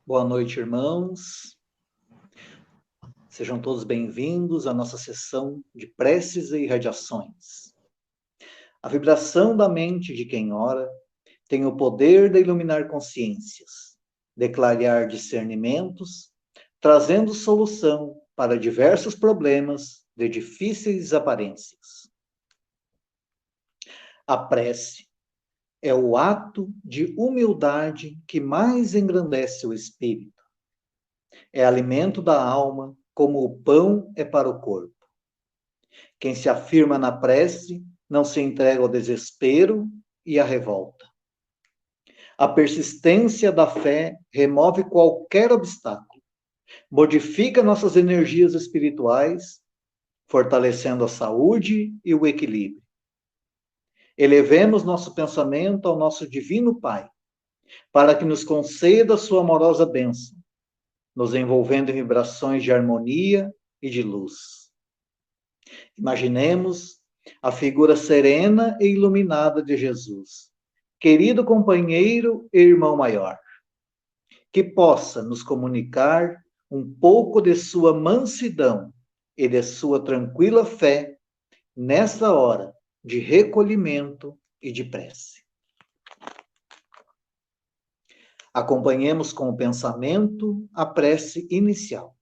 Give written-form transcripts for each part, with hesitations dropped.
Boa noite, irmãos. Sejam todos bem-vindos à nossa sessão de preces e irradiações. A vibração da mente de quem ora tem o poder de iluminar consciências, de clarear discernimentos, trazendo solução para diversos problemas de difíceis aparências. A prece é o ato de humildade que mais engrandece o espírito. É alimento da alma, como o pão é para o corpo. Quem se afirma na prece não se entrega ao desespero e à revolta. A persistência da fé remove qualquer obstáculo, modifica nossas energias espirituais, fortalecendo a saúde e o equilíbrio. Elevemos nosso pensamento ao nosso Divino Pai, para que nos conceda sua amorosa bênção, nos envolvendo em vibrações de harmonia e de luz. Imaginemos a figura serena e iluminada de Jesus, querido companheiro e irmão maior, que possa nos comunicar um pouco de sua mansidão e de sua tranquila fé nesta hora de recolhimento e de prece. Acompanhemos com o pensamento a prece inicial.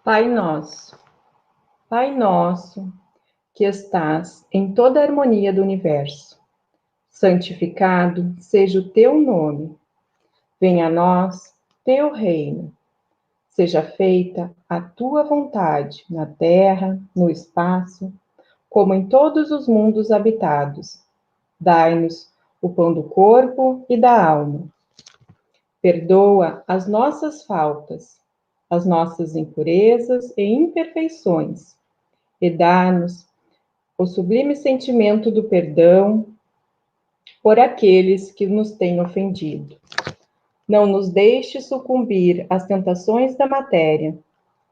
Pai nosso, que estás em toda a harmonia do universo, santificado seja o teu nome. Venha a nós teu reino. Seja feita a tua vontade, na terra, no espaço, como em todos os mundos habitados. Dai-nos o pão do corpo e da alma. Perdoa as nossas faltas, as nossas impurezas e imperfeições, e dá-nos o sublime sentimento do perdão por aqueles que nos têm ofendido. Não nos deixe sucumbir às tentações da matéria,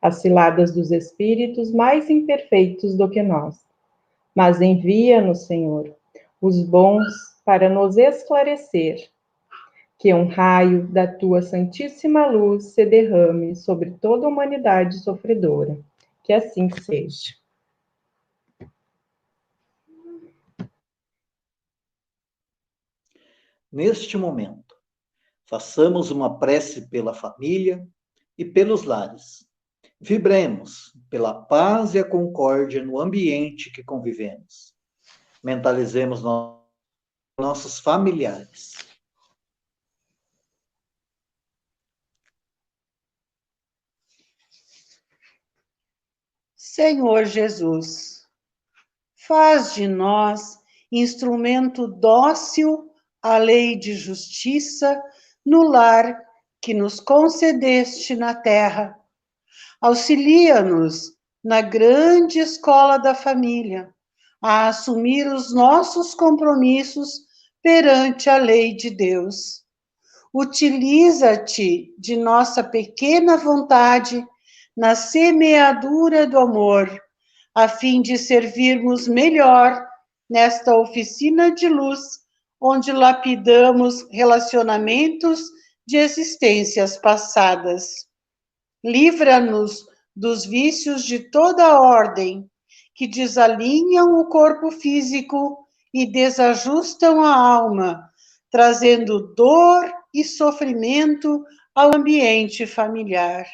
às ciladas dos espíritos mais imperfeitos do que nós, mas envia-nos, Senhor, os bons para nos esclarecer. Que um raio da tua santíssima luz se derrame sobre toda a humanidade sofredora. Que assim seja. Neste momento, façamos uma prece pela família e pelos lares. Vibremos pela paz e a concórdia no ambiente que convivemos. Mentalizemos nossos familiares. Senhor Jesus, faz de nós instrumento dócil à lei de justiça no lar que nos concedeste na terra. Auxilia-nos na grande escola da família a assumir os nossos compromissos perante a lei de Deus. Utiliza-te de nossa pequena vontade na semeadura do amor, a fim de servirmos melhor nesta oficina de luz, onde lapidamos relacionamentos de existências passadas. Livra-nos dos vícios de toda ordem, que desalinham o corpo físico e desajustam a alma, trazendo dor e sofrimento ao ambiente familiar.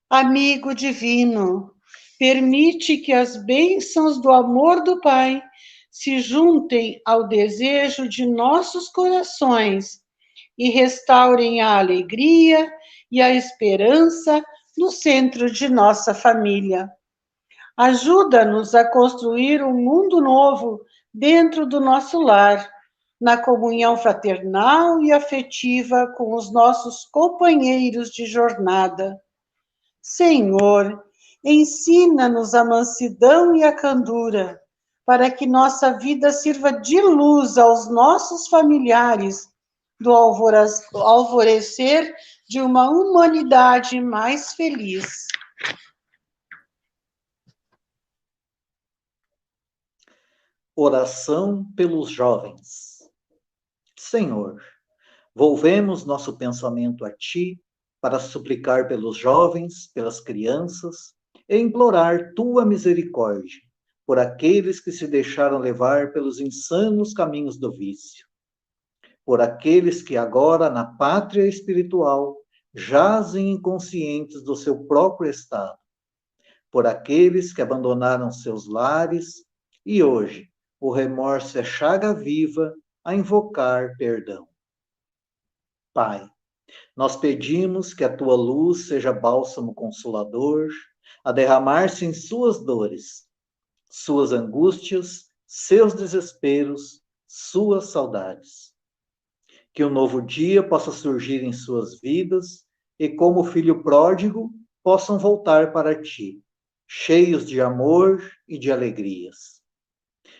Amigo divino, permite que as bênçãos do amor do Pai se juntem ao desejo de nossos corações e restaurem a alegria e a esperança no centro de nossa família. Ajuda-nos a construir um mundo novo dentro do nosso lar, na comunhão fraternal e afetiva com os nossos companheiros de jornada. Senhor, ensina-nos a mansidão e a candura, para que nossa vida sirva de luz aos nossos familiares, do alvorecer de uma humanidade mais feliz. Oração pelos jovens. Senhor, volvemos nosso pensamento a Ti para suplicar pelos jovens, pelas crianças e implorar Tua misericórdia por aqueles que se deixaram levar pelos insanos caminhos do vício, por aqueles que agora, na pátria espiritual, jazem inconscientes do seu próprio estado, por aqueles que abandonaram seus lares e hoje o remorso é chaga viva a invocar perdão. Pai, nós pedimos que a tua luz seja bálsamo consolador, a derramar-se em suas dores, suas angústias, seus desesperos, suas saudades. Que um novo dia possa surgir em suas vidas e, como filho pródigo, possam voltar para ti, cheios de amor e de alegrias.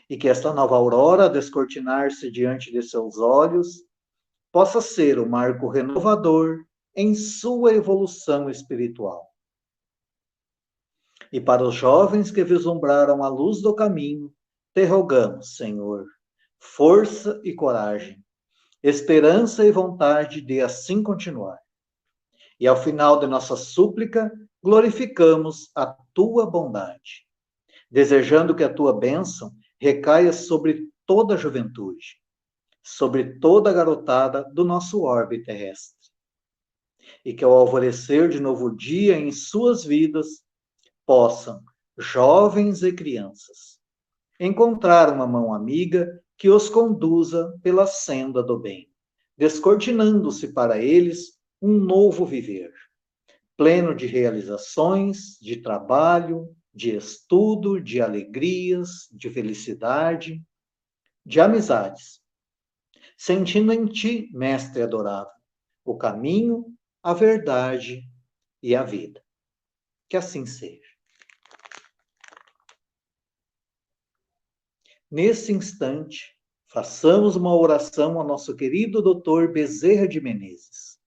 E que esta nova aurora, a descortinar-se diante de seus olhos, possa ser o marco renovador em sua evolução espiritual. E para os jovens que vislumbraram a luz do caminho, te rogamos, Senhor, força e coragem, esperança e vontade de assim continuar. E ao final de nossa súplica, glorificamos a tua bondade, desejando que a tua bênção recaia sobre toda a juventude, sobre toda a garotada do nosso orbe terrestre. E que ao alvorecer de novo dia em suas vidas, possam, jovens e crianças, encontrar uma mão amiga que os conduza pela senda do bem, descortinando-se para eles um novo viver, pleno de realizações, de trabalho, de estudo, de alegrias, de felicidade, de amizades, sentindo em ti, Mestre adorável, o caminho, a verdade e a vida. Que assim seja. Nesse instante, façamos uma oração ao nosso querido Dr. Bezerra de Menezes.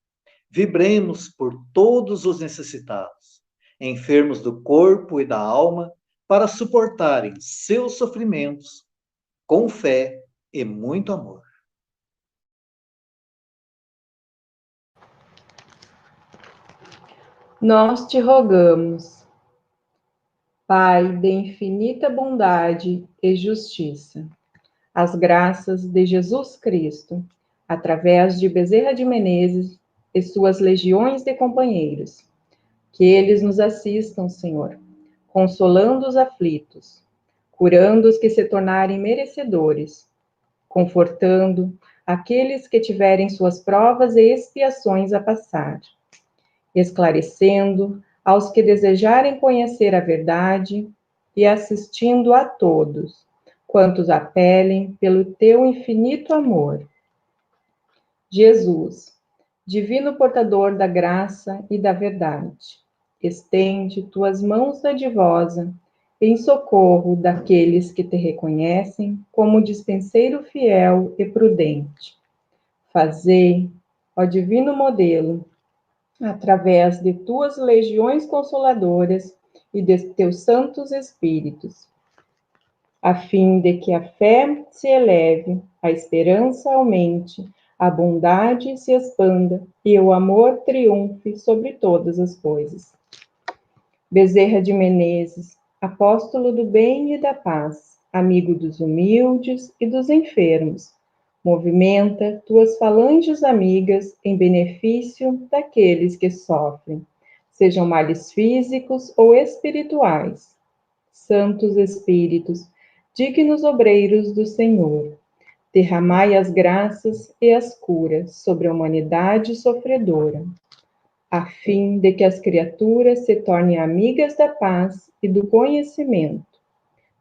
Vibremos por todos os necessitados, enfermos do corpo e da alma, para suportarem seus sofrimentos com fé e muito amor. Nós te rogamos, Pai de infinita bondade e justiça, as graças de Jesus Cristo, através de Bezerra de Menezes e suas legiões de companheiros, que eles nos assistam, Senhor, consolando os aflitos, curando os que se tornarem merecedores, confortando aqueles que tiverem suas provas e expiações a passar, esclarecendo aos que desejarem conhecer a verdade e assistindo a todos, quantos apelem pelo teu infinito amor. Jesus, divino portador da graça e da verdade, estende tuas mãos dadivosa em socorro daqueles que te reconhecem como dispenseiro fiel e prudente. Fazei, ó divino modelo, através de tuas legiões consoladoras e de teus santos espíritos, a fim de que a fé se eleve, a esperança aumente, a bondade se expanda e o amor triunfe sobre todas as coisas. Bezerra de Menezes, apóstolo do bem e da paz, amigo dos humildes e dos enfermos, movimenta tuas falanges amigas em benefício daqueles que sofrem, sejam males físicos ou espirituais. Santos Espíritos, dignos obreiros do Senhor, derramai as graças e as curas sobre a humanidade sofredora, a fim de que as criaturas se tornem amigas da paz e do conhecimento,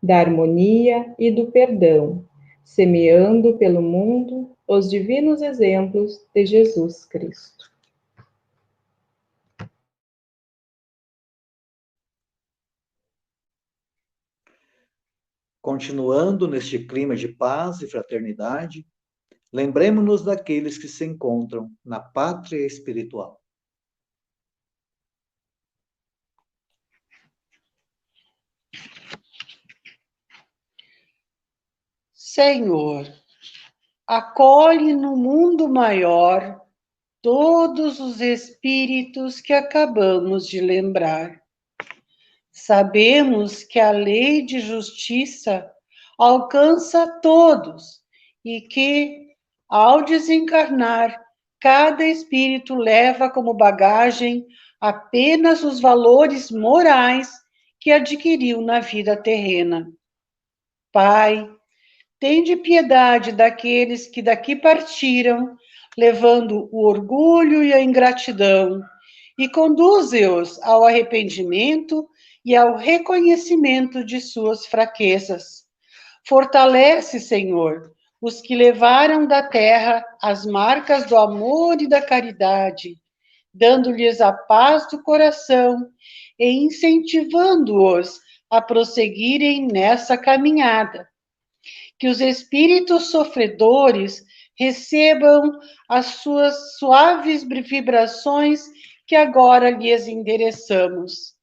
da harmonia e do perdão, semeando pelo mundo os divinos exemplos de Jesus Cristo. Continuando neste clima de paz e fraternidade, lembremos-nos daqueles que se encontram na pátria espiritual. Senhor, acolhe no mundo maior todos os espíritos que acabamos de lembrar. Sabemos que a lei de justiça alcança todos e que, ao desencarnar, cada espírito leva como bagagem apenas os valores morais que adquiriu na vida terrena. Pai, tende piedade daqueles que daqui partiram, levando o orgulho e a ingratidão, e conduze-os ao arrependimento e ao reconhecimento de suas fraquezas. Fortalece, Senhor, os que levaram da terra as marcas do amor e da caridade, dando-lhes a paz do coração e incentivando-os a prosseguirem nessa caminhada. Que os espíritos sofredores recebam as suas suaves vibrações que agora lhes endereçamos.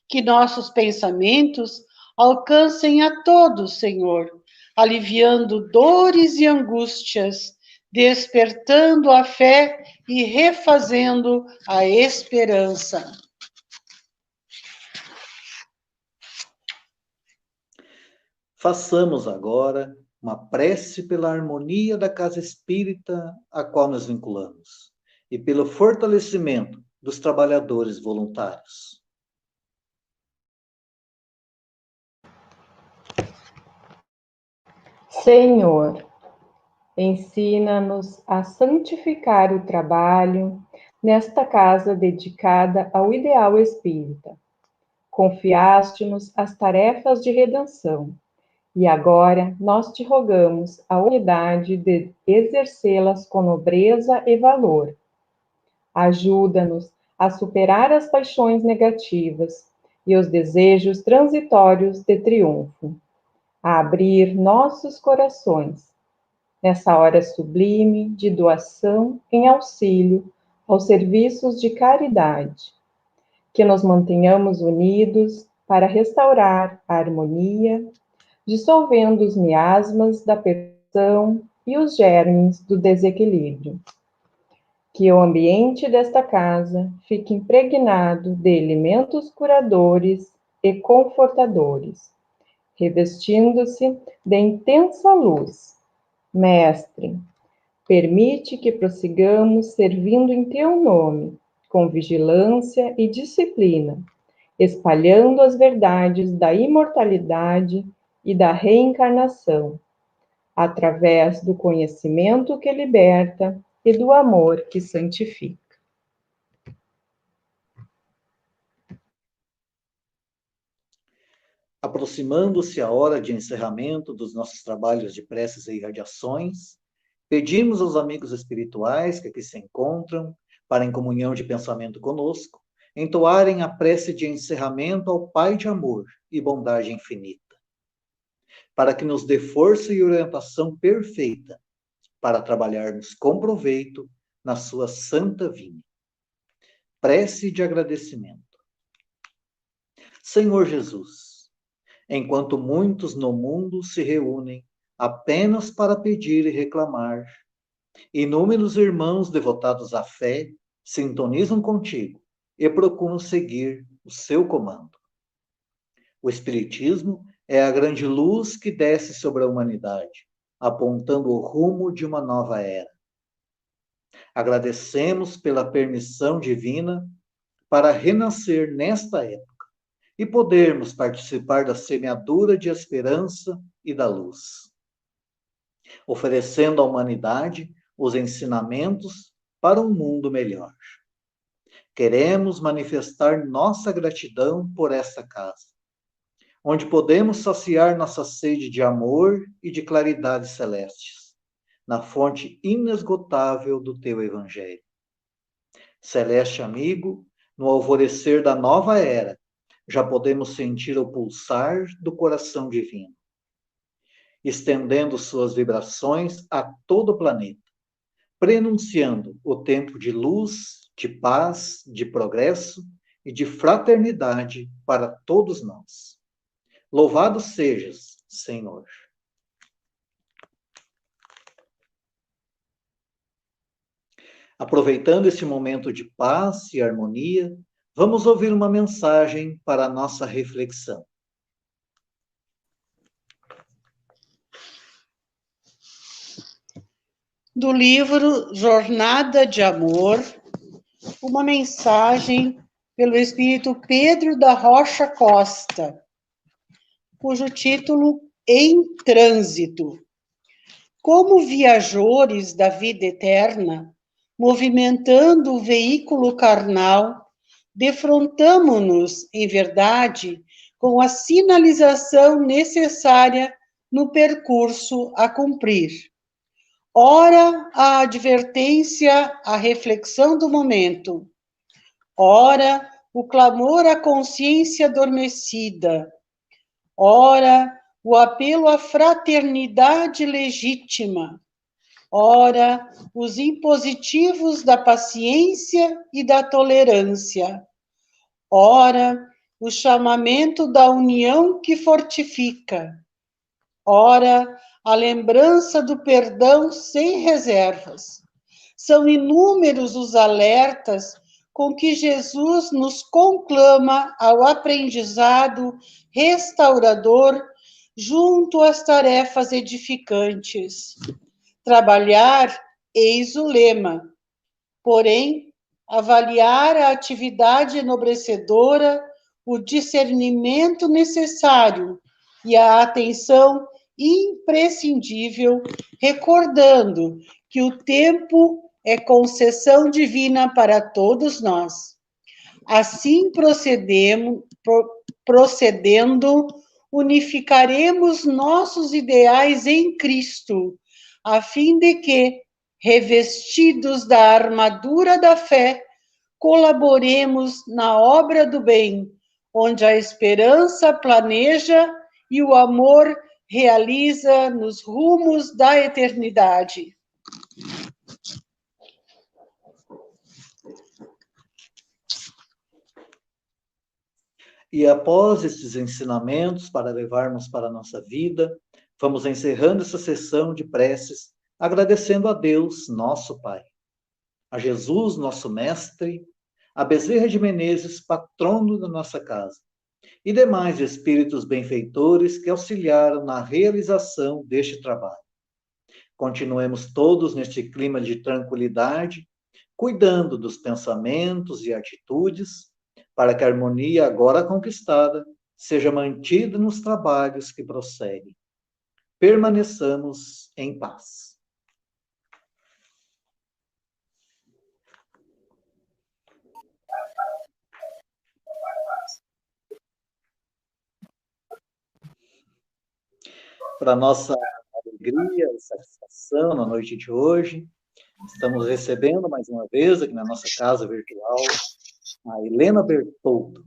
Que nossos pensamentos alcancem a todos, Senhor, aliviando dores e angústias, despertando a fé e refazendo a esperança. Façamos agora uma prece pela harmonia da casa espírita a qual nos vinculamos e pelo fortalecimento dos trabalhadores voluntários. Senhor, ensina-nos a santificar o trabalho nesta casa dedicada ao ideal espírita. Confiaste-nos as tarefas de redenção, e agora nós te rogamos a unidade de exercê-las com nobreza e valor. Ajuda-nos a superar as paixões negativas e os desejos transitórios de triunfo, a abrir nossos corações nessa hora sublime de doação em auxílio aos serviços de caridade, que nos mantenhamos unidos para restaurar a harmonia, dissolvendo os miasmas da perversão e os germes do desequilíbrio. Que o ambiente desta casa fique impregnado de elementos curadores e confortadores, revestindo-se de intensa luz. Mestre, permite que prossigamos servindo em teu nome, com vigilância e disciplina, espalhando as verdades da imortalidade e da reencarnação, através do conhecimento que liberta e do amor que santifica. Aproximando-se a hora de encerramento dos nossos trabalhos de preces e irradiações, pedimos aos amigos espirituais que aqui se encontram, para em comunhão de pensamento conosco, entoarem a prece de encerramento ao Pai de amor e bondade infinita, para que nos dê força e orientação perfeita para trabalharmos com proveito na sua santa vinha. Prece de agradecimento. Senhor Jesus, enquanto muitos no mundo se reúnem apenas para pedir e reclamar, inúmeros irmãos devotados à fé sintonizam contigo e procuram seguir o seu comando. O Espiritismo é a grande luz que desce sobre a humanidade, apontando o rumo de uma nova era. Agradecemos pela permissão divina para renascer nesta época e podermos participar da semeadura de esperança e da luz, oferecendo à humanidade os ensinamentos para um mundo melhor. Queremos manifestar nossa gratidão por esta casa, onde podemos saciar nossa sede de amor e de claridades celestes, na fonte inesgotável do teu Evangelho. Celeste amigo, no alvorecer da nova era, já podemos sentir o pulsar do coração divino, estendendo suas vibrações a todo o planeta, prenunciando o tempo de luz, de paz, de progresso e de fraternidade para todos nós. Louvado sejas, Senhor. Aproveitando este momento de paz e harmonia, vamos ouvir uma mensagem para a nossa reflexão. Do livro Jornada de Amor, uma mensagem pelo Espírito Pedro da Rocha Costa, cujo título Em Trânsito. Como viajores da vida eterna, movimentando o veículo carnal, defrontamo-nos, em verdade, com a sinalização necessária no percurso a cumprir. Ora, a advertência, a reflexão do momento. Ora, o clamor à consciência adormecida. Ora, o apelo à fraternidade legítima. Ora, os impositivos da paciência e da tolerância. Ora, o chamamento da união que fortifica. Ora, a lembrança do perdão sem reservas. São inúmeros os alertas com que Jesus nos conclama ao aprendizado restaurador junto às tarefas edificantes. Trabalhar, eis o lema. Porém, avaliar a atividade enobrecedora, o discernimento necessário e a atenção imprescindível, recordando que o tempo é concessão divina para todos nós. Assim procedendo, unificaremos nossos ideais em Cristo, a fim de que, revestidos da armadura da fé, colaboremos na obra do bem, onde a esperança planeja e o amor realiza nos rumos da eternidade. E após estes ensinamentos para levarmos para a nossa vida, vamos encerrando essa sessão de preces, agradecendo a Deus, nosso Pai, a Jesus, nosso Mestre, a Bezerra de Menezes, patrono da nossa casa, e demais espíritos benfeitores que auxiliaram na realização deste trabalho. Continuemos todos neste clima de tranquilidade, cuidando dos pensamentos e atitudes, para que a harmonia agora conquistada seja mantida nos trabalhos que prosseguem. Permaneçamos em paz. Para nossa alegria e satisfação na noite de hoje, estamos recebendo mais uma vez aqui na nossa casa virtual a Helena Bertoldo.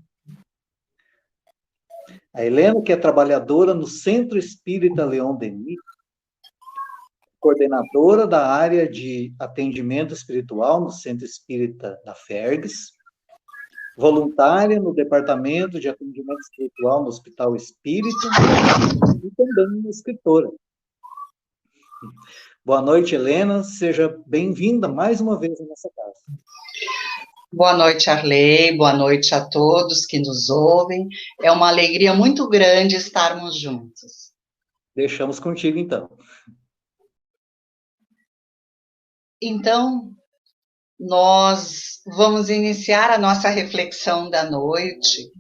A Helena, que é trabalhadora no Centro Espírita Leon Denis, coordenadora da área de atendimento espiritual no Centro Espírita da Fergues, voluntária no Departamento de Atendimento Espiritual no Hospital Espírita e também uma escritora. Boa noite, Helena. Seja bem-vinda mais uma vez à nossa casa. Boa noite, Arley. Boa noite a todos que nos ouvem. É uma alegria muito grande estarmos juntos. Deixamos contigo, então. Então, nós vamos iniciar a nossa reflexão da noite,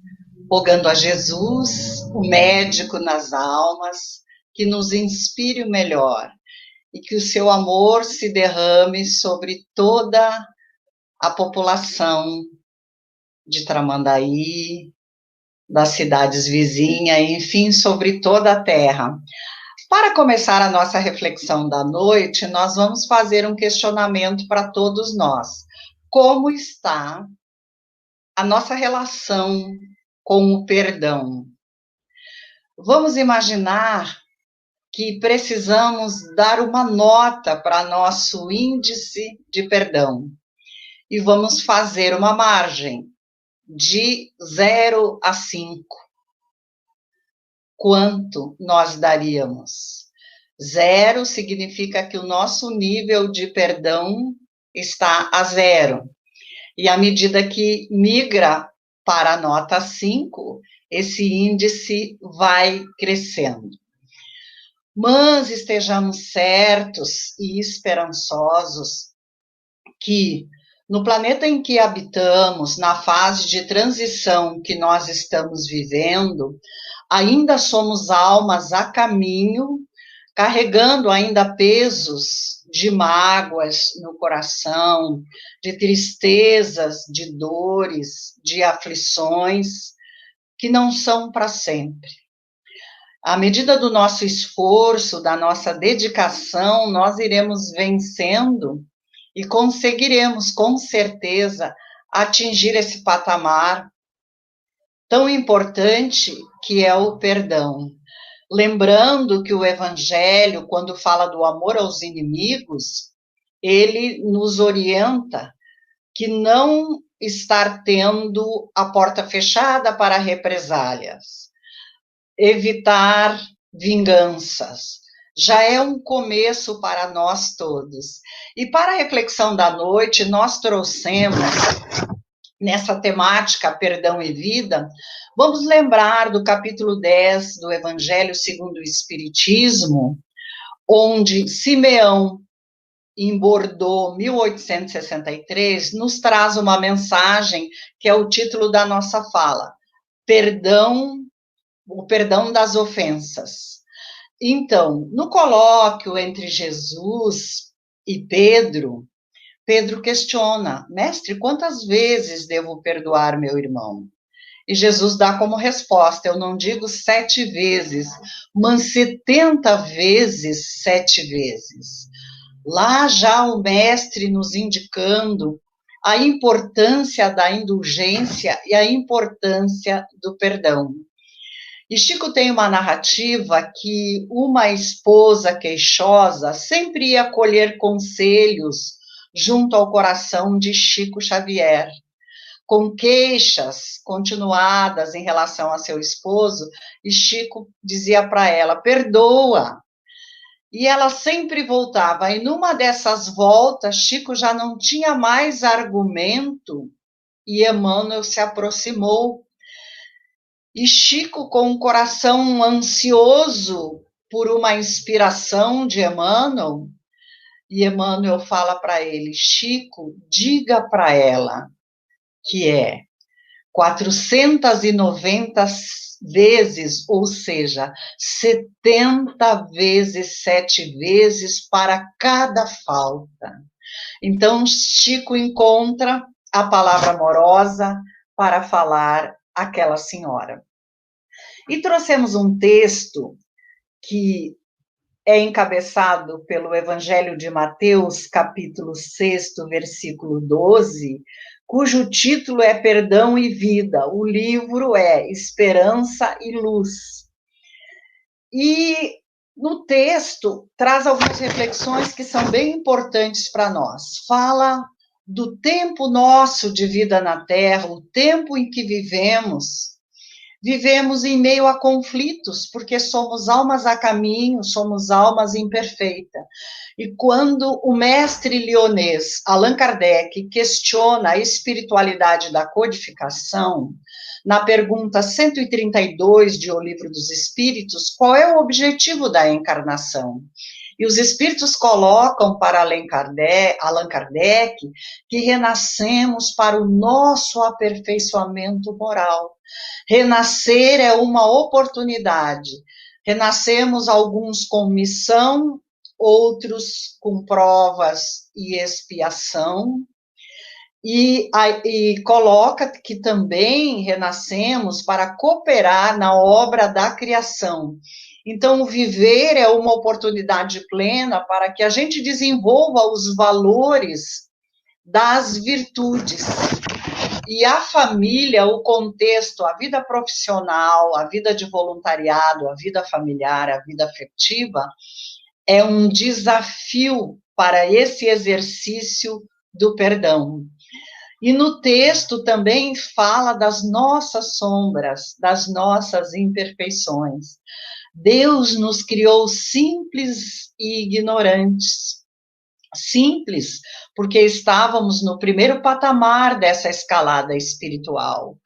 rogando a Jesus, o médico nas almas, que nos inspire o melhor e que o seu amor se derrame sobre toda a população de Tramandaí, das cidades vizinhas, enfim, sobre toda a terra. Para começar a nossa reflexão da noite, nós vamos fazer um questionamento para todos nós. Como está a nossa relação com o perdão? Vamos imaginar que precisamos dar uma nota para nosso índice de perdão. E vamos fazer uma margem de 0 a 5. Quanto nós daríamos? 0 significa que o nosso nível de perdão está a 0. E à medida que migra para a nota 5, esse índice vai crescendo. Mas estejamos certos e esperançosos que, no planeta em que habitamos, na fase de transição que nós estamos vivendo, ainda somos almas a caminho, carregando ainda pesos de mágoas no coração, de tristezas, de dores, de aflições, que não são para sempre. À medida do nosso esforço, da nossa dedicação, nós iremos vencendo e conseguiremos, com certeza, atingir esse patamar tão importante que é o perdão. Lembrando que o Evangelho, quando fala do amor aos inimigos, ele nos orienta que não estar tendo a porta fechada para represálias, evitar vinganças, já é um começo para nós todos. E para a reflexão da noite, nós trouxemos, nessa temática perdão e vida, vamos lembrar do capítulo 10 do Evangelho segundo o Espiritismo, onde Simeão, em Bordeaux, 1863, nos traz uma mensagem que é o título da nossa fala: Perdão, o perdão das ofensas. Então, no colóquio entre Jesus e Pedro, Pedro questiona: Mestre, quantas vezes devo perdoar meu irmão? E Jesus dá como resposta: eu não digo 7 vezes, mas 70 vezes 7 vezes. Lá já o mestre nos indicando a importância da indulgência e a importância do perdão. E Chico tem uma narrativa que uma esposa queixosa sempre ia colher conselhos junto ao coração de Chico Xavier. Com queixas continuadas em relação a seu esposo, e Chico dizia para ela: perdoa. E ela sempre voltava, e numa dessas voltas, Chico já não tinha mais argumento, e Emmanuel se aproximou. E Chico, com o coração ansioso por uma inspiração de Emmanuel, e Emmanuel fala para ele: Chico, diga para ela que é 490 vezes, ou seja, 70 vezes 7 vezes para cada falta. Então, Chico encontra a palavra amorosa para falar àquela senhora. E trouxemos um texto que é encabeçado pelo Evangelho de Mateus, capítulo 6, versículo 12, cujo título é Perdão e Vida. O livro é Esperança e Luz. E no texto traz algumas reflexões que são bem importantes para nós. Fala do tempo nosso de vida na Terra, o tempo em que vivemos em meio a conflitos, porque somos almas a caminho, somos almas imperfeitas. E quando o mestre lyonês Allan Kardec questiona a espiritualidade da codificação, na pergunta 132 de O Livro dos Espíritos, qual é o objetivo da encarnação? E os espíritos colocam para Allan Kardec que renascemos para o nosso aperfeiçoamento moral. Renascer é uma oportunidade. Renascemos alguns com missão, outros com provas e expiação. E coloca que também renascemos para cooperar na obra da criação. Então, o viver é uma oportunidade plena para que a gente desenvolva os valores das virtudes. E a família, o contexto, a vida profissional, a vida de voluntariado, a vida familiar, a vida afetiva, é um desafio para esse exercício do perdão. E no texto também fala das nossas sombras, das nossas imperfeições. Deus nos criou simples e ignorantes. Simples, porque estávamos no primeiro patamar dessa escalada espiritual.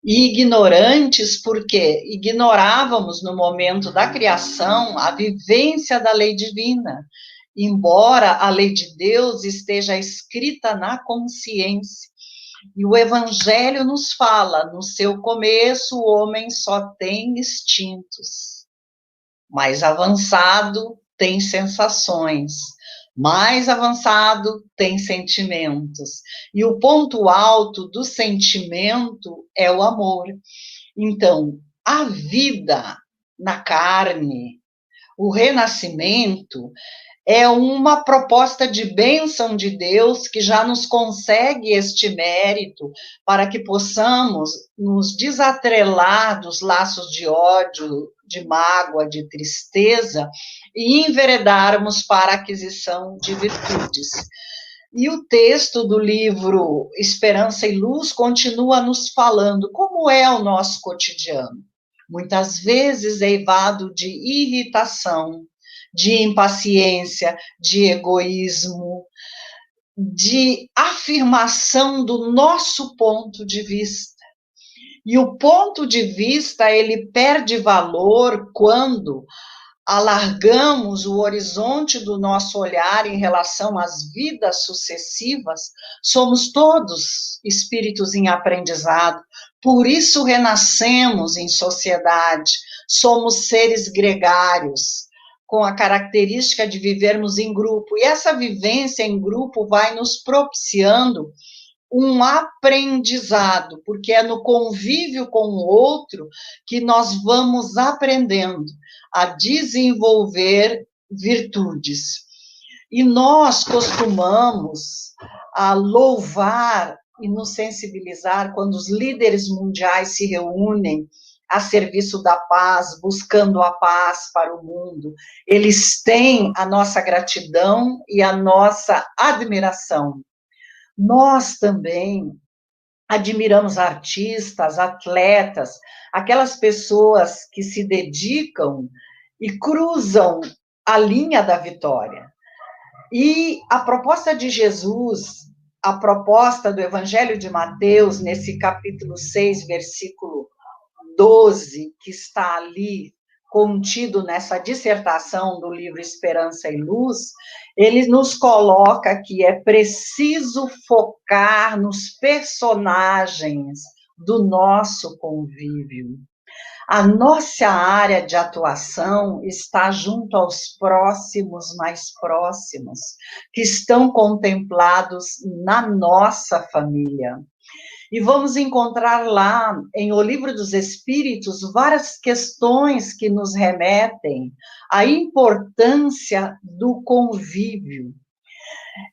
E ignorantes, porque ignorávamos no momento da criação a vivência da lei divina, embora a lei de Deus esteja escrita na consciência. E o Evangelho nos fala, no seu começo, o homem só tem instintos. Mais avançado, tem sensações. Mais avançado, tem sentimentos. E o ponto alto do sentimento é o amor. Então, a vida na carne, o renascimento, é uma proposta de bênção de Deus que já nos consegue este mérito para que possamos nos desatrelar dos laços de ódio, de mágoa, de tristeza e enveredarmos para a aquisição de virtudes. E o texto do livro Esperança e Luz continua nos falando como é o nosso cotidiano. Muitas vezes é eivado de irritação, de impaciência, de egoísmo, de afirmação do nosso ponto de vista. E o ponto de vista, ele perde valor quando alargamos o horizonte do nosso olhar em relação às vidas sucessivas. Somos todos espíritos em aprendizado, por isso renascemos em sociedade, somos seres gregários, com a característica de vivermos em grupo, e essa vivência em grupo vai nos propiciando um aprendizado, porque é no convívio com o outro que nós vamos aprendendo a desenvolver virtudes. E nós costumamos louvar e nos sensibilizar quando os líderes mundiais se reúnem a serviço da paz, buscando a paz para o mundo. Eles têm a nossa gratidão e a nossa admiração. Nós também admiramos artistas, atletas, aquelas pessoas que se dedicam e cruzam a linha da vitória. E a proposta de Jesus, a proposta do Evangelho de Mateus, nesse capítulo 6, versículo 12, que está ali contido nessa dissertação do livro Esperança e Luz, ele nos coloca que é preciso focar nos personagens do nosso convívio. A nossa área de atuação está junto aos próximos mais próximos, que estão contemplados na nossa família. E vamos encontrar lá, em O Livro dos Espíritos, várias questões que nos remetem à importância do convívio.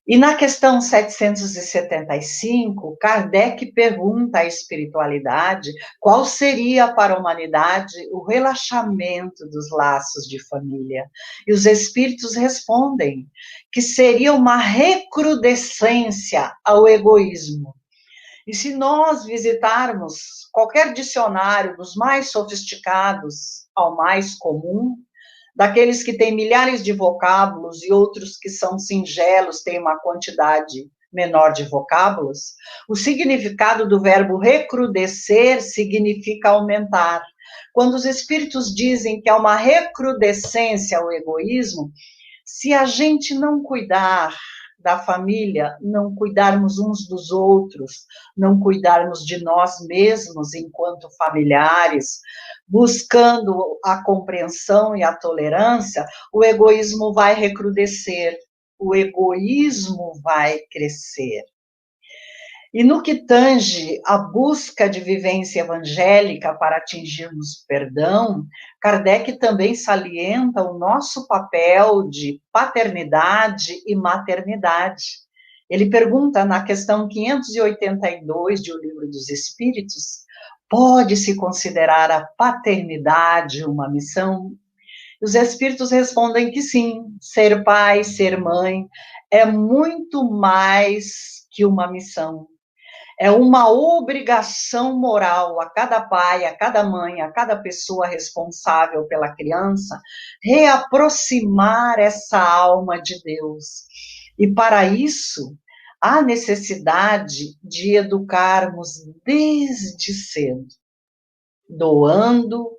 E na questão 775, Kardec pergunta à espiritualidade qual seria para a humanidade o relaxamento dos laços de família. E os espíritos respondem que seria uma recrudescência ao egoísmo. E se nós visitarmos qualquer dicionário, dos mais sofisticados ao mais comum, daqueles que têm milhares de vocábulos e outros que são singelos, têm uma quantidade menor de vocábulos, o significado do verbo recrudescer significa aumentar. Quando os espíritos dizem que há uma recrudescência ao egoísmo, se a gente não cuidar da família, não cuidarmos uns dos outros, não cuidarmos de nós mesmos enquanto familiares, buscando a compreensão e a tolerância, o egoísmo vai recrudescer, o egoísmo vai crescer. E no que tange a busca de vivência evangélica para atingirmos perdão, Kardec também salienta o nosso papel de paternidade e maternidade. Ele pergunta na questão 582 de O Livro dos Espíritos, pode-se considerar a paternidade uma missão? Os espíritos respondem que sim, ser pai, ser mãe, é muito mais que uma missão. É uma obrigação moral a cada pai, a cada mãe, a cada pessoa responsável pela criança, reaproximar essa alma de Deus. E para isso, há necessidade de educarmos desde cedo, doando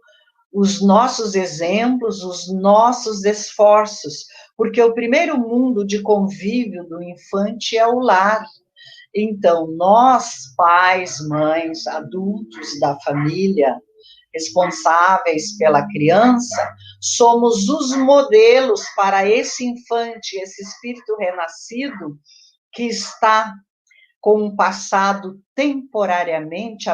os nossos exemplos, os nossos esforços, porque o primeiro mundo de convívio do infante é o lar. Então, nós, pais, mães, adultos da família, responsáveis pela criança, somos os modelos para esse infante, esse espírito renascido, que está com um passado temporariamente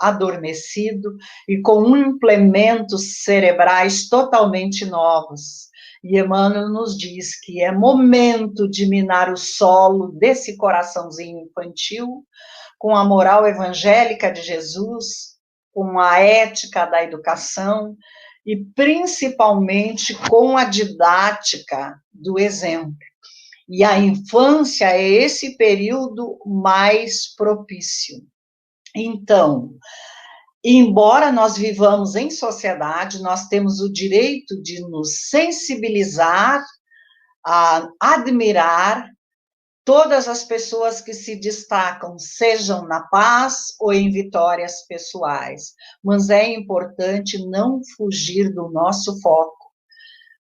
adormecido e com implementos cerebrais totalmente novos. E Emmanuel nos diz que é momento de minar o solo desse coraçãozinho infantil com a moral evangélica de Jesus, com a ética da educação e principalmente com a didática do exemplo. E a infância é esse período mais propício. Então, embora nós vivamos em sociedade, nós temos o direito de nos sensibilizar, a admirar todas as pessoas que se destacam, sejam na paz ou em vitórias pessoais. Mas é importante não fugir do nosso foco,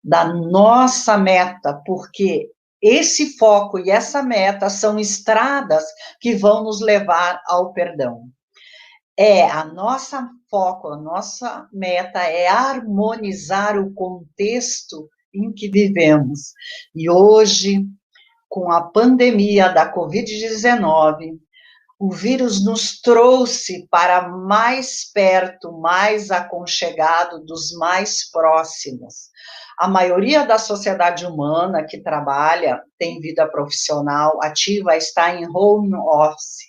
da nossa meta, porque esse foco e essa meta são estradas que vão nos levar ao perdão. A nossa foco, a nossa meta é harmonizar o contexto em que vivemos. E hoje, com a pandemia da Covid-19, o vírus nos trouxe para mais perto, mais aconchegado dos mais próximos. A maioria da sociedade humana que trabalha, tem vida profissional ativa, está em home office,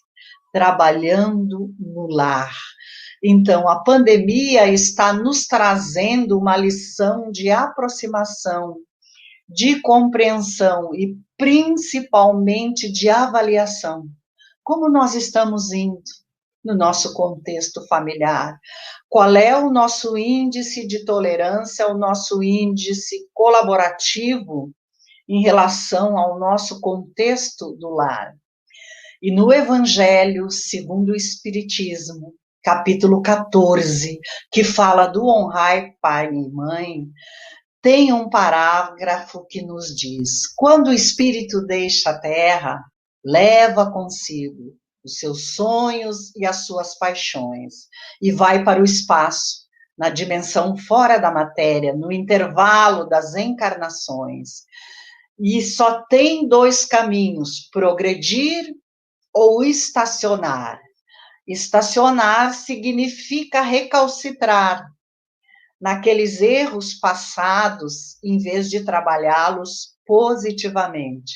trabalhando no lar. Então, a pandemia está nos trazendo uma lição de aproximação, de compreensão e principalmente de avaliação. Como nós estamos indo no nosso contexto familiar? Qual é o nosso índice de tolerância, o nosso índice colaborativo em relação ao nosso contexto do lar? E no Evangelho segundo o Espiritismo, capítulo 14, que fala do honrar pai e mãe, tem um parágrafo que nos diz: quando o espírito deixa a terra, leva consigo os seus sonhos e as suas paixões, e vai para o espaço, na dimensão fora da matéria, no intervalo das encarnações. E só tem dois caminhos: progredir ou estacionar. Estacionar significa recalcitrar naqueles erros passados, em vez de trabalhá-los positivamente.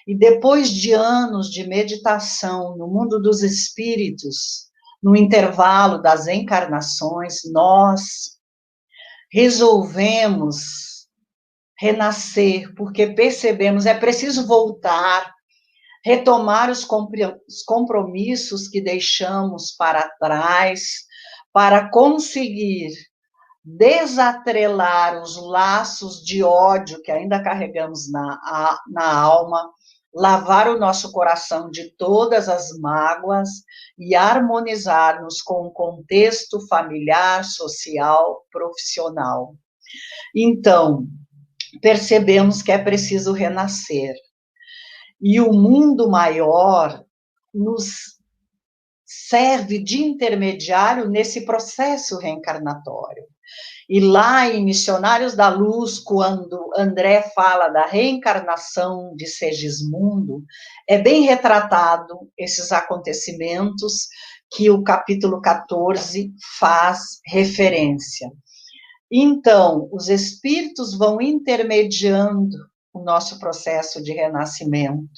E depois de anos de meditação no mundo dos espíritos, no intervalo das encarnações, nós resolvemos renascer, porque percebemos, é preciso voltar, retomar os compromissos que deixamos para trás, para conseguir desatrelar os laços de ódio que ainda carregamos na alma, lavar o nosso coração de todas as mágoas e harmonizar-nos com o contexto familiar, social, profissional. Então, percebemos que é preciso renascer. E o mundo maior nos serve de intermediário nesse processo reencarnatório. E lá em Missionários da Luz, quando André fala da reencarnação de Segismundo, é bem retratado esses acontecimentos que o capítulo 14 faz referência. Então, os espíritos vão intermediando o nosso processo de renascimento,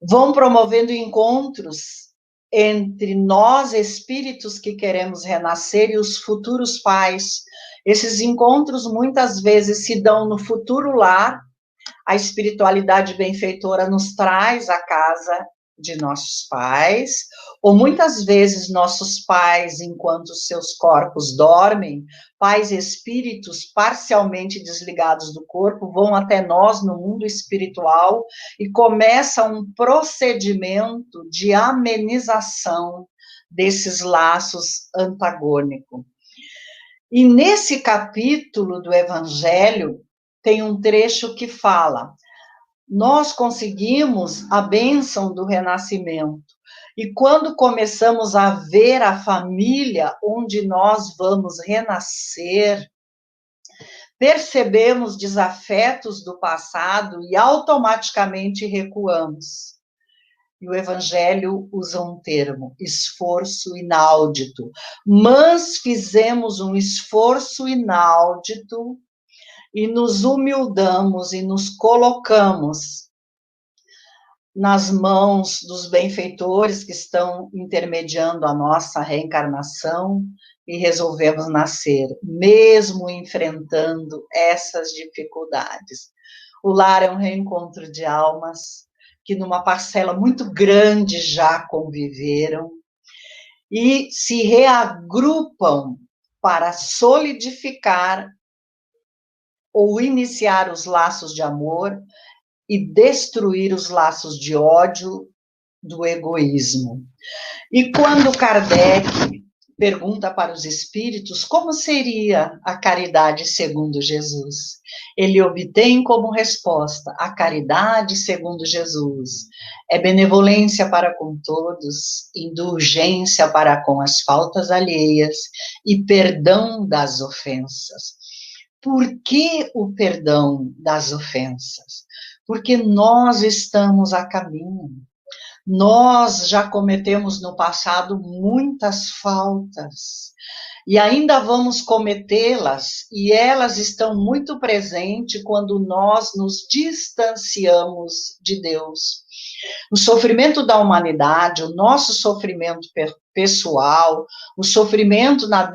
vão promovendo encontros entre nós, espíritos que queremos renascer, e os futuros pais. Esses encontros muitas vezes se dão no futuro lar. A espiritualidade benfeitora nos traz à casa de nossos pais, ou muitas vezes nossos pais, enquanto seus corpos dormem, pais espíritos parcialmente desligados do corpo, vão até nós no mundo espiritual e começa um procedimento de amenização desses laços antagônicos. E nesse capítulo do Evangelho, tem um trecho que fala: nós conseguimos a bênção do renascimento. E quando começamos a ver a família onde nós vamos renascer, percebemos desafetos do passado e automaticamente recuamos. E o Evangelho usa um termo, esforço inaudito. Mas fizemos um esforço inaudito e nos humildamos e nos colocamos nas mãos dos benfeitores que estão intermediando a nossa reencarnação e resolvemos nascer, mesmo enfrentando essas dificuldades. O lar é um reencontro de almas que numa parcela muito grande já conviveram e se reagrupam para solidificar ou iniciar os laços de amor e destruir os laços de ódio do egoísmo. E quando Kardec pergunta para os espíritos como seria a caridade segundo Jesus, ele obtém como resposta: a caridade segundo Jesus é benevolência para com todos, indulgência para com as faltas alheias e perdão das ofensas. Por que o perdão das ofensas? Porque nós estamos a caminho. Nós já cometemos no passado muitas faltas e ainda vamos cometê-las, e elas estão muito presentes quando nós nos distanciamos de Deus. O sofrimento da humanidade, o nosso sofrimento pessoal, o sofrimento na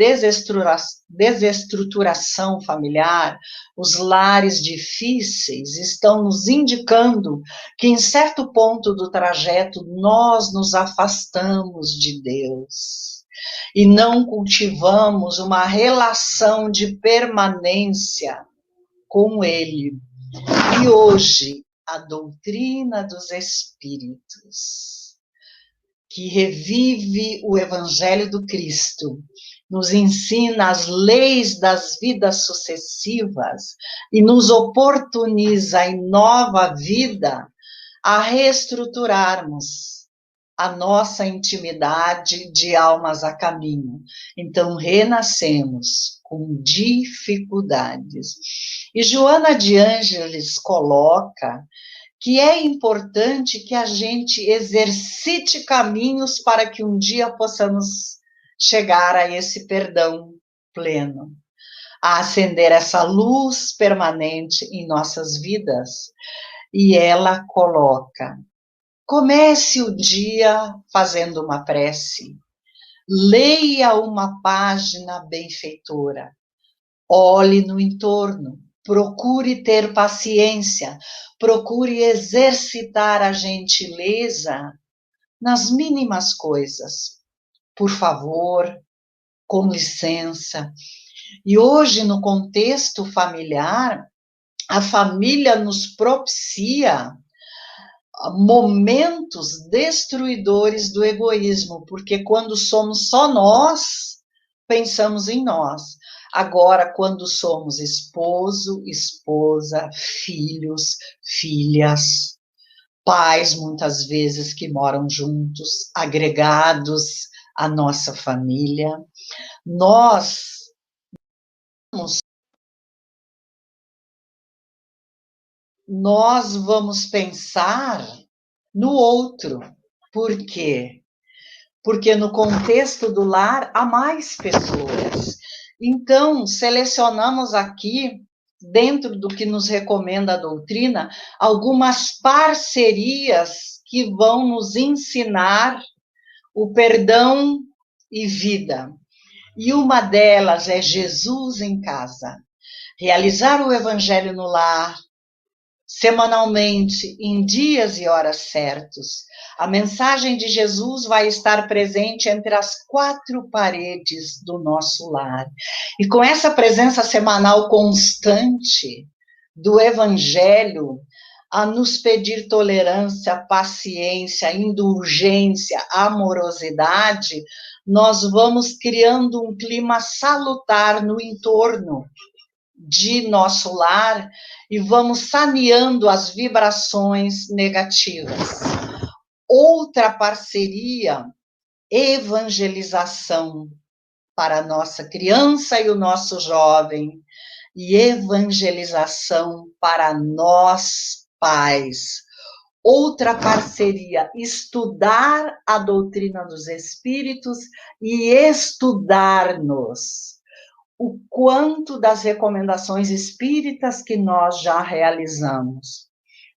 desestruturação familiar, os lares difíceis estão nos indicando que em certo ponto do trajeto nós nos afastamos de Deus e não cultivamos uma relação de permanência com Ele. E hoje, a doutrina dos Espíritos, que revive o Evangelho do Cristo, nos ensina as leis das vidas sucessivas e nos oportuniza em nova vida a reestruturarmos a nossa intimidade de almas a caminho. Então, renascemos com dificuldades. E Joana de Ângeles coloca que é importante que a gente exercite caminhos para que um dia possamos chegar a esse perdão pleno, a acender essa luz permanente em nossas vidas. E ela coloca: comece o dia fazendo uma prece, leia uma página benfeitora, olhe no entorno, procure ter paciência, procure exercitar a gentileza nas mínimas coisas. Por favor, com licença. E hoje, no contexto familiar, a família nos propicia momentos destruidores do egoísmo, porque quando somos só nós, pensamos em nós. Agora, quando somos esposo, esposa, filhos, filhas, pais, muitas vezes, que moram juntos, agregados à nossa família, nós vamos pensar no outro. Por quê? Porque no contexto do lar há mais pessoas. Então, selecionamos aqui, dentro do que nos recomenda a doutrina, algumas parcerias que vão nos ensinar o perdão e vida. E uma delas é Jesus em casa. Realizar o Evangelho no lar, semanalmente, em dias e horas certos. A mensagem de Jesus vai estar presente entre as quatro paredes do nosso lar. E com essa presença semanal constante do Evangelho, a nos pedir tolerância, paciência, indulgência, amorosidade, nós vamos criando um clima salutar no entorno de nosso lar e vamos saneando as vibrações negativas. Outra parceria, evangelização para a nossa criança e o nosso jovem, e evangelização para nós pais. Outra parceria, estudar a doutrina dos espíritos e estudar-nos. O quanto das recomendações espíritas que nós já realizamos,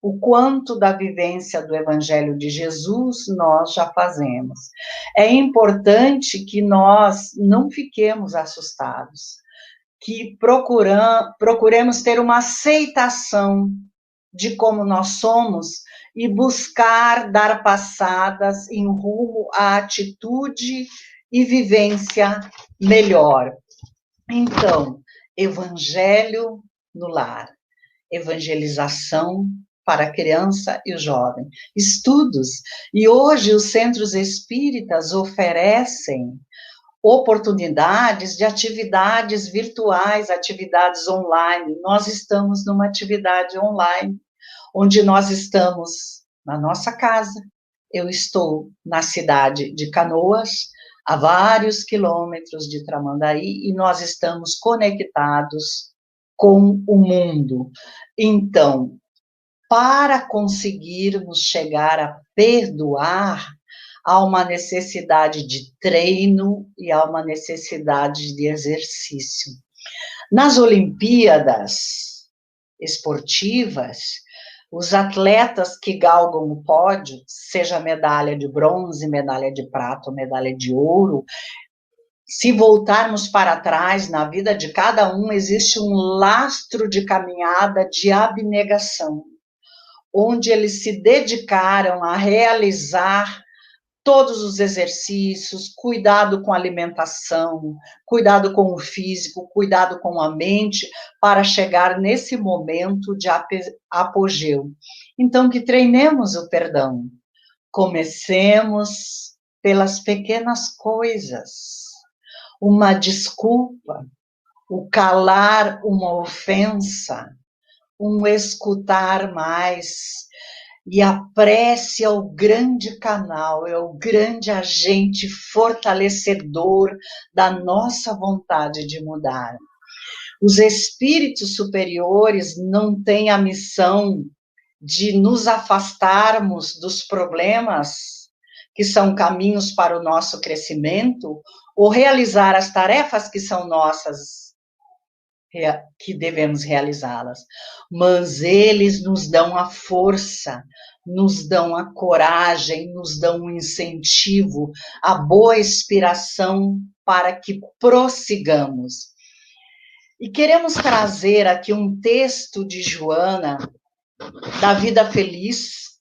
o quanto da vivência do Evangelho de Jesus nós já fazemos. É importante que nós não fiquemos assustados, que procuremos ter uma aceitação de como nós somos e buscar dar passadas em rumo à atitude e vivência melhor. Então, evangelho no lar, evangelização para a criança e o jovem, estudos. E hoje os centros espíritas oferecem oportunidades de atividades virtuais, atividades online. Nós estamos numa atividade online, onde nós estamos na nossa casa. Eu estou na cidade de Canoas, a vários quilômetros de Tramandaí, e nós estamos conectados com o mundo. Então, para conseguirmos chegar a perdoar, há uma necessidade de treino e há uma necessidade de exercício. Nas Olimpíadas esportivas, os atletas que galgam o pódio, seja medalha de bronze, medalha de prata ou medalha de ouro, se voltarmos para trás na vida de cada um, existe um lastro de caminhada de abnegação, onde eles se dedicaram a realizar todos os exercícios, cuidado com a alimentação, cuidado com o físico, cuidado com a mente, para chegar nesse momento de apogeu. Então, que treinemos o perdão. Comecemos pelas pequenas coisas. Uma desculpa, o calar uma ofensa, um escutar mais. E a prece é o grande canal, é o grande agente fortalecedor da nossa vontade de mudar. Os espíritos superiores não têm a missão de nos afastarmos dos problemas, que são caminhos para o nosso crescimento, ou realizar as tarefas que são nossas, que devemos realizá-las, mas eles nos dão a força, nos dão a coragem, nos dão um incentivo, a boa inspiração para que prossigamos. E queremos trazer aqui um texto de Joana, da Vida Feliz,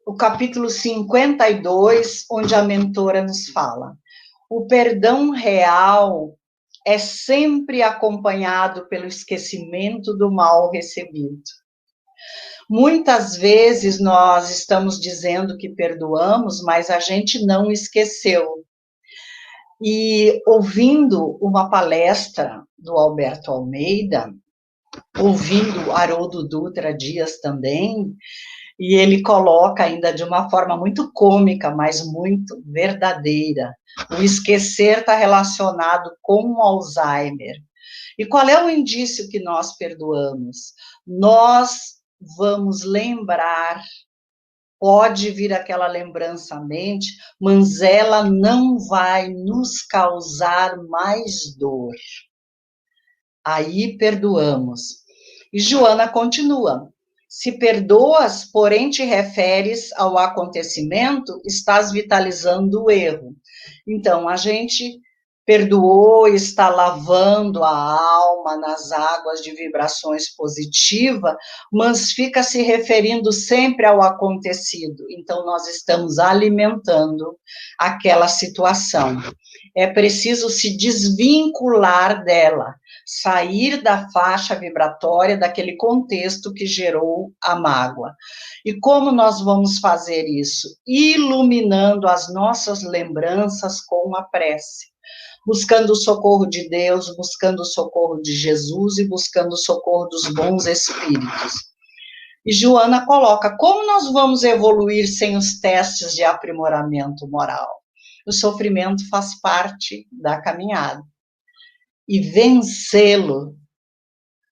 o capítulo 52, onde a mentora nos fala: o perdão real é sempre acompanhado pelo esquecimento do mal recebido. Muitas vezes nós estamos dizendo que perdoamos, mas a gente não esqueceu. E ouvindo uma palestra do Alberto Almeida, ouvindo Haroldo Dutra Dias também, e ele coloca ainda de uma forma muito cômica, mas muito verdadeira. O esquecer está relacionado com o Alzheimer. E qual é o indício que nós perdoamos? Nós vamos lembrar, pode vir aquela lembrança à mente, mas ela não vai nos causar mais dor. Aí perdoamos. E Joana continua: se perdoas, porém te referes ao acontecimento, estás vitalizando o erro. Então, a gente perdoou, está lavando a alma nas águas de vibrações positivas, mas fica se referindo sempre ao acontecido. Então, nós estamos alimentando aquela situação. É preciso se desvincular dela, sair da faixa vibratória daquele contexto que gerou a mágoa. E como nós vamos fazer isso? Iluminando as nossas lembranças com a prece, buscando o socorro de Deus, buscando o socorro de Jesus e buscando o socorro dos bons espíritos. E Joana coloca, como nós vamos evoluir sem os testes de aprimoramento moral? O sofrimento faz parte da caminhada. E vencê-lo,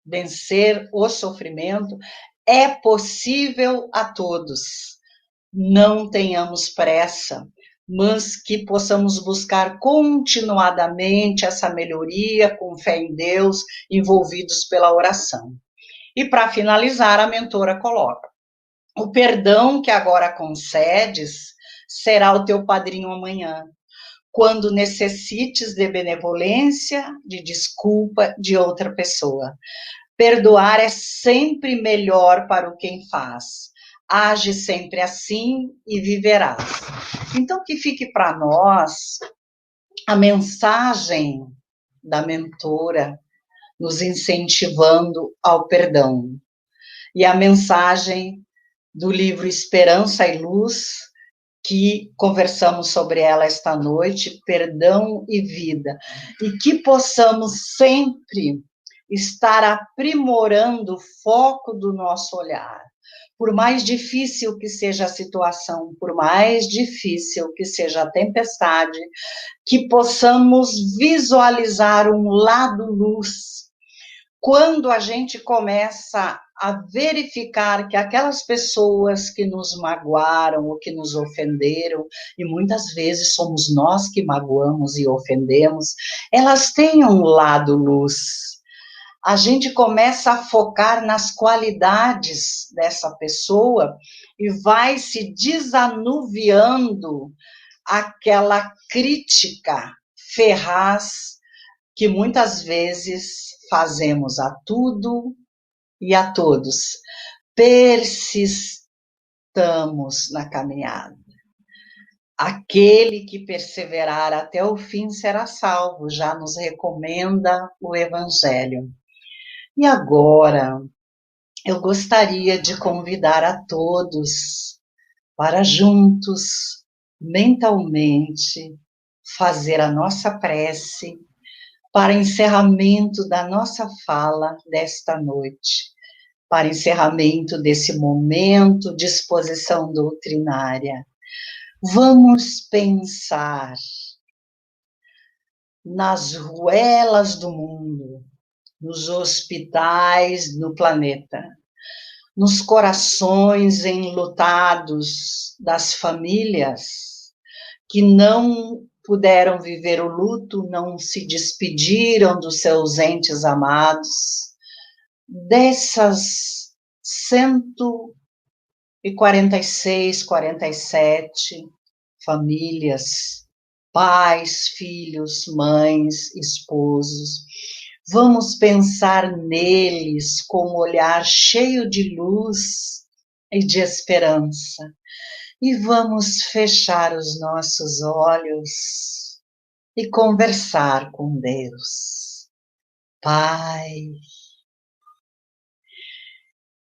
vencer o sofrimento, é possível a todos. Não tenhamos pressa, mas que possamos buscar continuadamente essa melhoria com fé em Deus, envolvidos pela oração. E para finalizar, a mentora coloca, o perdão que agora concedes será o teu padrinho amanhã, quando necessites de benevolência, de desculpa de outra pessoa. Perdoar é sempre melhor para o quem faz. Age sempre assim e viverás. Então, que fique para nós a mensagem da mentora nos incentivando ao perdão. E a mensagem do livro Esperança e Luz, que conversamos sobre ela esta noite, Perdão e Vida. E que possamos sempre estar aprimorando o foco do nosso olhar. Por mais difícil que seja a situação, por mais difícil que seja a tempestade, que possamos visualizar um lado luz. Quando a gente começa a verificar que aquelas pessoas que nos magoaram ou que nos ofenderam, e muitas vezes somos nós que magoamos e ofendemos, elas têm um lado luz. A gente começa a focar nas qualidades dessa pessoa e vai se desanuviando aquela crítica ferraz que muitas vezes fazemos a tudo e a todos. Persistamos na caminhada. Aquele que perseverar até o fim será salvo, já nos recomenda o Evangelho. E agora, eu gostaria de convidar a todos para juntos, mentalmente, fazer a nossa prece para encerramento da nossa fala desta noite, para encerramento desse momento de exposição doutrinária. Vamos pensar nas ruelas do mundo, nos hospitais no planeta, nos corações enlutados das famílias que não puderam viver o luto, não se despediram dos seus entes amados, dessas 146, 47 famílias, pais, filhos, mães, esposos. Vamos pensar neles com um olhar cheio de luz e de esperança. E vamos fechar os nossos olhos e conversar com Deus. Pai,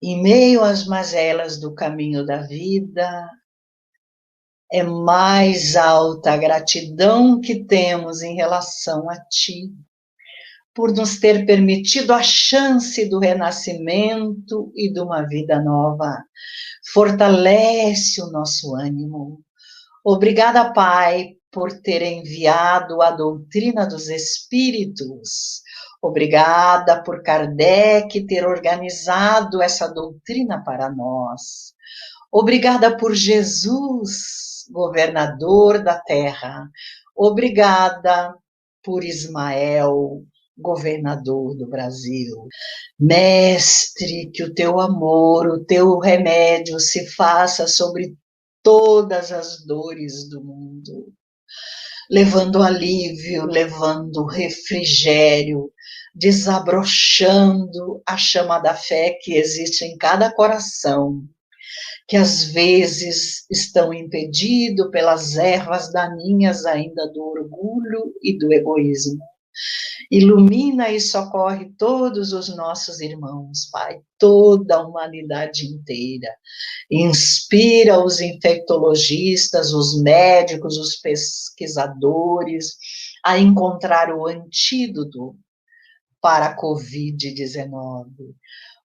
em meio às mazelas do caminho da vida, é mais alta a gratidão que temos em relação a Ti, por nos ter permitido a chance do renascimento e de uma vida nova. Fortalece o nosso ânimo. Obrigada, Pai, por ter enviado a doutrina dos Espíritos. Obrigada por Kardec ter organizado essa doutrina para nós. Obrigada por Jesus, governador da terra. Obrigada por Ismael, governador do Brasil. Mestre, que o teu amor, o teu remédio se faça sobre todas as dores do mundo. levando alívio, levando refrigério, desabrochando a chama da fé que existe em cada coração, que às vezes estão impedidos pelas ervas daninhas ainda do orgulho e do egoísmo. Ilumina e socorre todos os nossos irmãos, Pai, toda a humanidade inteira. Inspira os infectologistas, os médicos, os pesquisadores a encontrar o antídoto para a Covid-19.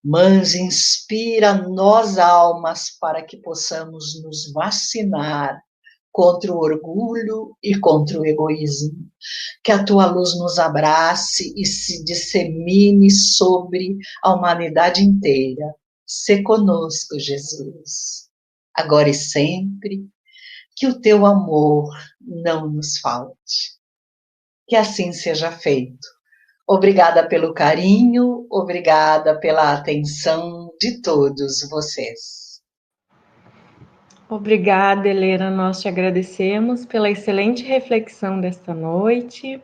Mas inspira nós almas para que possamos nos vacinar contra o orgulho e contra o egoísmo. Que a tua luz nos abrace e se dissemine sobre a humanidade inteira. Sê conosco, Jesus, agora e sempre, que o teu amor não nos falte. Que assim seja feito. Obrigada pelo carinho, obrigada pela atenção de todos vocês. Obrigada, Helena. Nós te agradecemos pela excelente reflexão desta noite.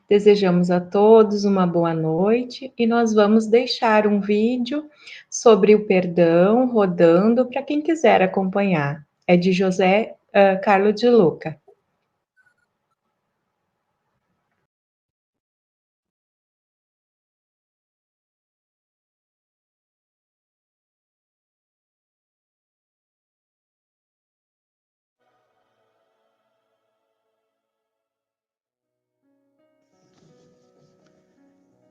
Desejamos a todos uma boa noite e nós vamos deixar um vídeo sobre o perdão rodando para quem quiser acompanhar. É de José Carlos de Luca.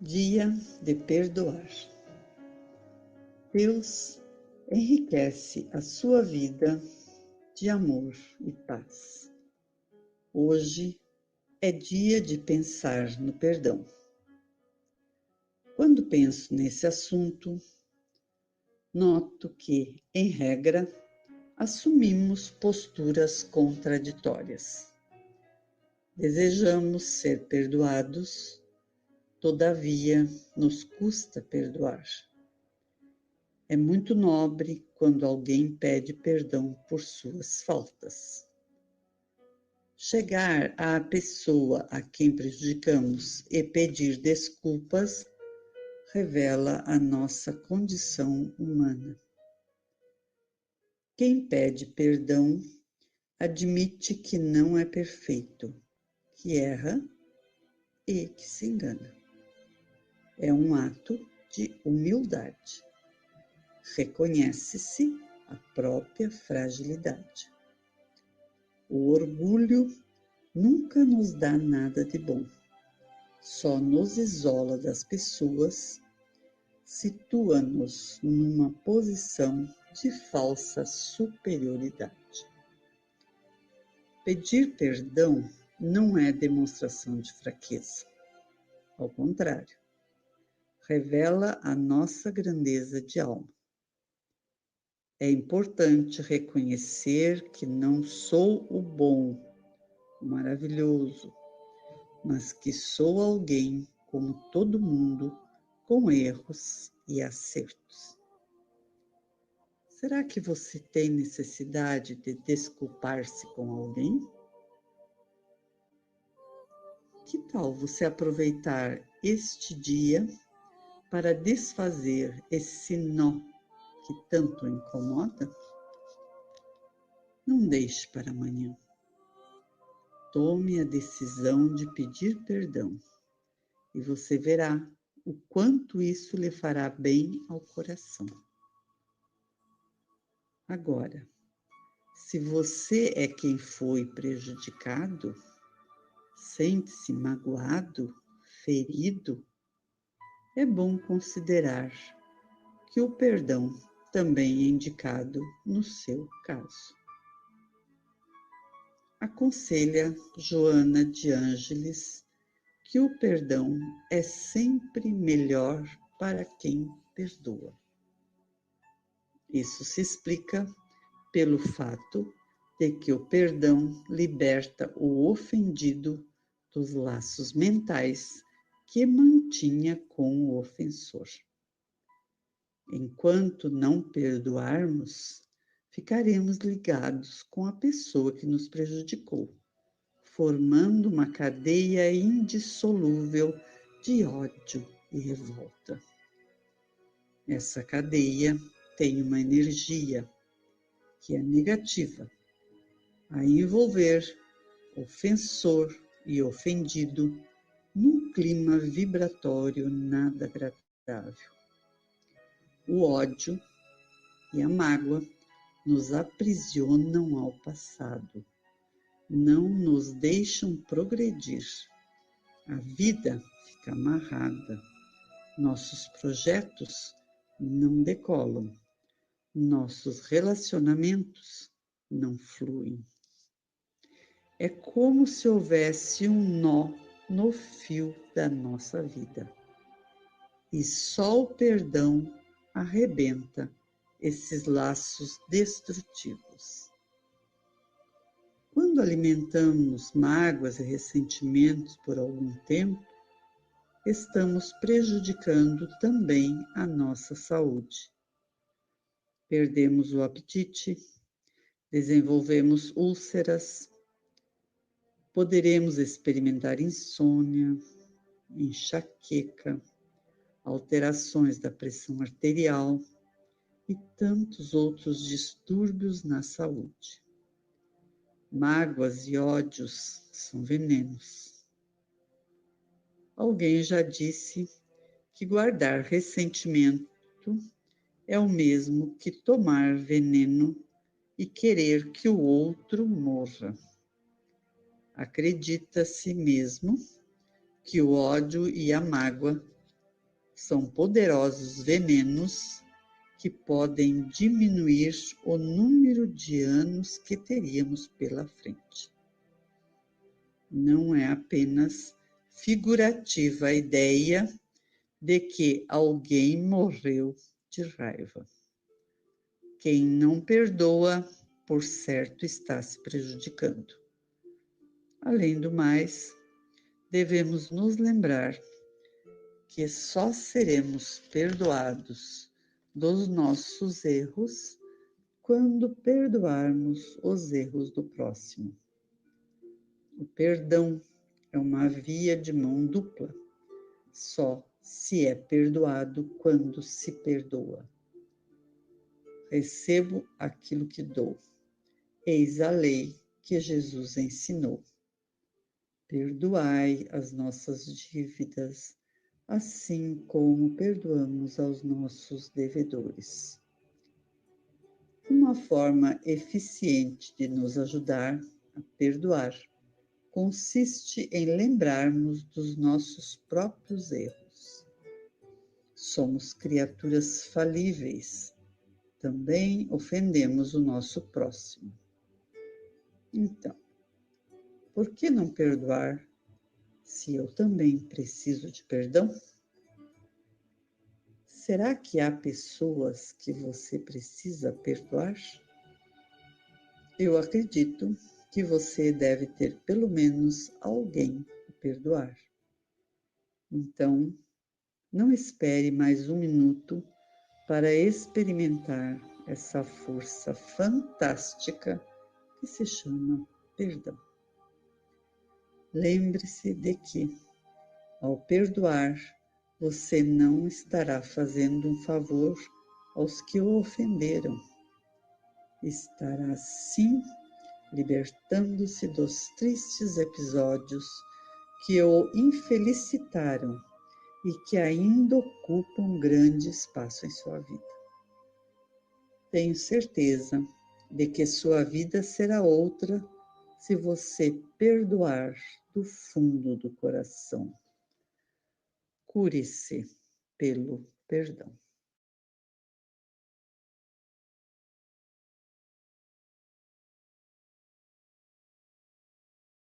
Dia de perdoar. Deus enriquece a sua vida de amor e paz. Hoje é dia de pensar no perdão. Quando penso nesse assunto, noto que, em regra, assumimos posturas contraditórias. Desejamos ser perdoados, todavia nos custa perdoar. É muito nobre quando alguém pede perdão por suas faltas. Chegar à pessoa a quem prejudicamos e pedir desculpas revela a nossa condição humana. Quem pede perdão admite que não é perfeito, que erra e que se engana. É um ato de humildade. Reconhece-se a própria fragilidade. O orgulho nunca nos dá nada de bom, só nos isola das pessoas, situa-nos numa posição de falsa superioridade. Pedir perdão não é demonstração de fraqueza, ao contrário, revela a nossa grandeza de alma. É importante reconhecer que não sou o bom, o maravilhoso, mas que sou alguém como todo mundo, com erros e acertos. Será que você tem necessidade de desculpar-se com alguém? Que tal você aproveitar este dia para desfazer esse nó que tanto incomoda? Não deixe para amanhã. Tome a decisão de pedir perdão e você verá o quanto isso lhe fará bem ao coração. Agora, se você é quem foi prejudicado, sente-se magoado, ferido, é bom considerar que o perdão também é indicado no seu caso. Aconselha Joana de Ângeles que o perdão é sempre melhor para quem perdoa. Isso se explica pelo fato de que o perdão liberta o ofendido dos laços mentais que mantinha com o ofensor. Enquanto não perdoarmos, ficaremos ligados com a pessoa que nos prejudicou, formando uma cadeia indissolúvel de ódio e revolta. Essa cadeia tem uma energia que é negativa, a envolver ofensor e ofendido num clima vibratório nada agradável. O ódio e a mágoa nos aprisionam ao passado, não nos deixam progredir. A vida fica amarrada, nossos projetos não decolam, nossos relacionamentos não fluem. É como se houvesse um nó no fio da nossa vida. E só o perdão arrebenta esses laços destrutivos. Quando alimentamos mágoas e ressentimentos por algum tempo, estamos prejudicando também a nossa saúde. Perdemos o apetite, desenvolvemos úlceras, poderemos experimentar insônia, enxaqueca, alterações da pressão arterial e tantos outros distúrbios na saúde. Mágoas e ódios são venenos. Alguém já disse que guardar ressentimento é o mesmo que tomar veneno e querer que o outro morra. Acredita-se mesmo que o ódio e a mágoa são poderosos venenos que podem diminuir o número de anos que teríamos pela frente. Não é apenas figurativa a ideia de que alguém morreu de raiva. Quem não perdoa, por certo, está se prejudicando. Além do mais, devemos nos lembrar que só seremos perdoados dos nossos erros quando perdoarmos os erros do próximo. O perdão é uma via de mão dupla. Só se é perdoado quando se perdoa. Recebo aquilo que dou. Eis a lei que Jesus ensinou. Perdoai as nossas dívidas, assim como perdoamos aos nossos devedores. Uma forma eficiente de nos ajudar a perdoar consiste em lembrarmos dos nossos próprios erros. Somos criaturas falíveis, também ofendemos o nosso próximo. Então, por que não perdoar se eu também preciso de perdão? Será que há pessoas que você precisa perdoar? Eu acredito que você deve ter pelo menos alguém a perdoar. Então, não espere mais um minuto para experimentar essa força fantástica que se chama perdão. Lembre-se de que, ao perdoar, você não estará fazendo um favor aos que o ofenderam. Estará, sim, libertando-se dos tristes episódios que o infelicitaram e que ainda ocupam grande espaço em sua vida. Tenho certeza de que sua vida será outra se você perdoar do fundo do coração. Cure-se pelo perdão.